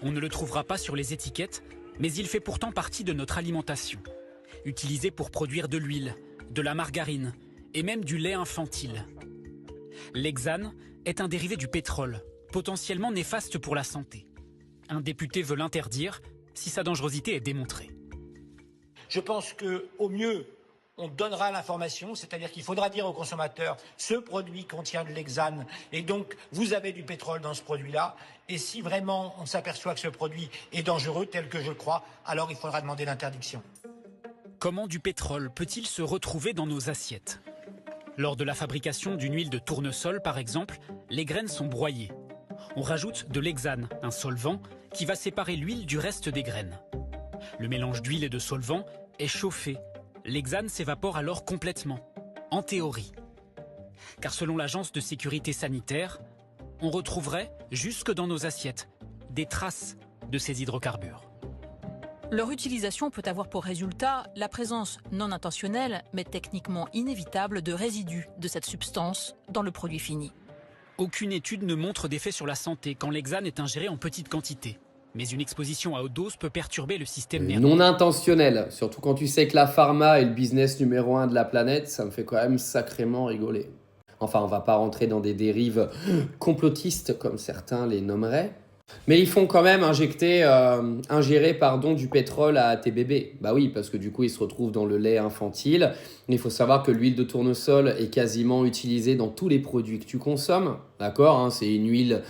On ne le trouvera pas sur les étiquettes, mais il fait pourtant partie de notre alimentation. Utilisé pour produire de l'huile, de la margarine et même du lait infantile. L'hexane est un dérivé du pétrole, potentiellement néfaste pour la santé. Un député veut l'interdire si sa dangerosité est démontrée. Je pense qu'au mieux, on donnera l'information, c'est-à-dire qu'il faudra dire aux consommateurs ce produit contient de l'hexane et donc vous avez du pétrole dans ce produit-là. Et si vraiment on s'aperçoit que ce produit est dangereux, tel que je le crois, alors il faudra demander l'interdiction. Comment du pétrole peut-il se retrouver dans nos assiettes? Lors de la fabrication d'une huile de tournesol, par exemple, les graines sont broyées. On rajoute de l'hexane, un solvant, qui va séparer l'huile du reste des graines. Le mélange d'huile et de solvant est chauffé. L'hexane s'évapore alors complètement, en théorie. Car selon l'Agence de sécurité sanitaire, on retrouverait, jusque dans nos assiettes, des traces de ces hydrocarbures. Leur utilisation peut avoir pour résultat la présence non intentionnelle, mais techniquement inévitable, de résidus de cette substance dans le produit fini. Aucune étude ne montre d'effet sur la santé quand l'hexane est ingéré en petite quantité. Mais une exposition à haute dose peut perturber le système nerveux. Non intentionnel, surtout quand tu sais que la pharma est le business numéro 1 de la planète, ça me fait quand même sacrément rigoler. Enfin, on va pas rentrer dans des dérives complotistes comme certains les nommeraient. Mais ils font quand même ingérer du pétrole à tes bébés. Bah oui, parce que du coup, ils se retrouvent dans le lait infantile. Il faut savoir que l'huile de tournesol est quasiment utilisée dans tous les produits que tu consommes. D'accord, hein, c'est une huile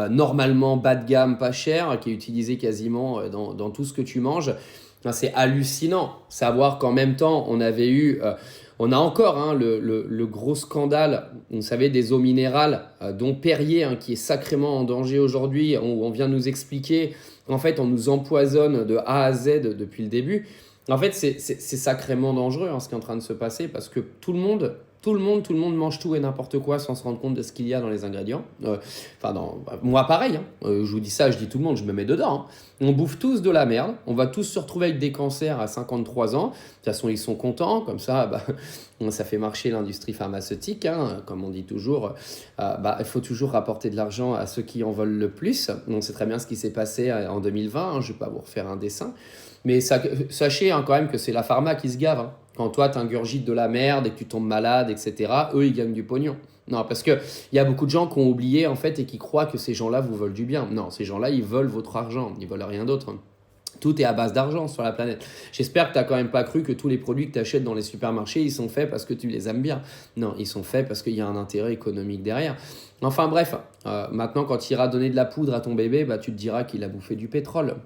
normalement bas de gamme, pas chère, qui est utilisée quasiment dans tout ce que tu manges. Enfin, c'est hallucinant. Savoir qu'en même temps, on a encore le gros scandale, vous savez, des eaux minérales, dont Perrier, qui est sacrément en danger aujourd'hui, où on vient nous expliquer qu'en fait, on nous empoisonne de A à Z depuis le début. En fait, c'est sacrément dangereux ce qui est en train de se passer parce que tout le monde mange tout et n'importe quoi sans se rendre compte de ce qu'il y a dans les ingrédients. Moi, pareil. Je vous dis ça, je dis tout le monde, je me mets dedans. On bouffe tous de la merde. On va tous se retrouver avec des cancers à 53 ans. De toute façon, ils sont contents. Comme ça, ça fait marcher l'industrie pharmaceutique. Comme on dit toujours, il faut toujours rapporter de l'argent à ceux qui en veulent le plus. On sait très bien ce qui s'est passé en 2020. Je ne vais pas vous refaire un dessin. Mais sachez quand même que c'est la pharma qui se gave. Quand toi, tu ingurgites de la merde et que tu tombes malade, etc., eux, ils gagnent du pognon. Non, parce qu'il y a beaucoup de gens qui ont oublié en fait et qui croient que ces gens-là vous veulent du bien. Non, ces gens-là, ils veulent votre argent. Ils veulent rien d'autre. Tout est à base d'argent sur la planète. J'espère que tu n'as quand même pas cru que tous les produits que tu achètes dans les supermarchés, ils sont faits parce que tu les aimes bien. Non, ils sont faits parce qu'il y a un intérêt économique derrière. Enfin bref, maintenant, quand tu iras donner de la poudre à ton bébé, tu te diras qu'il a bouffé du pétrole.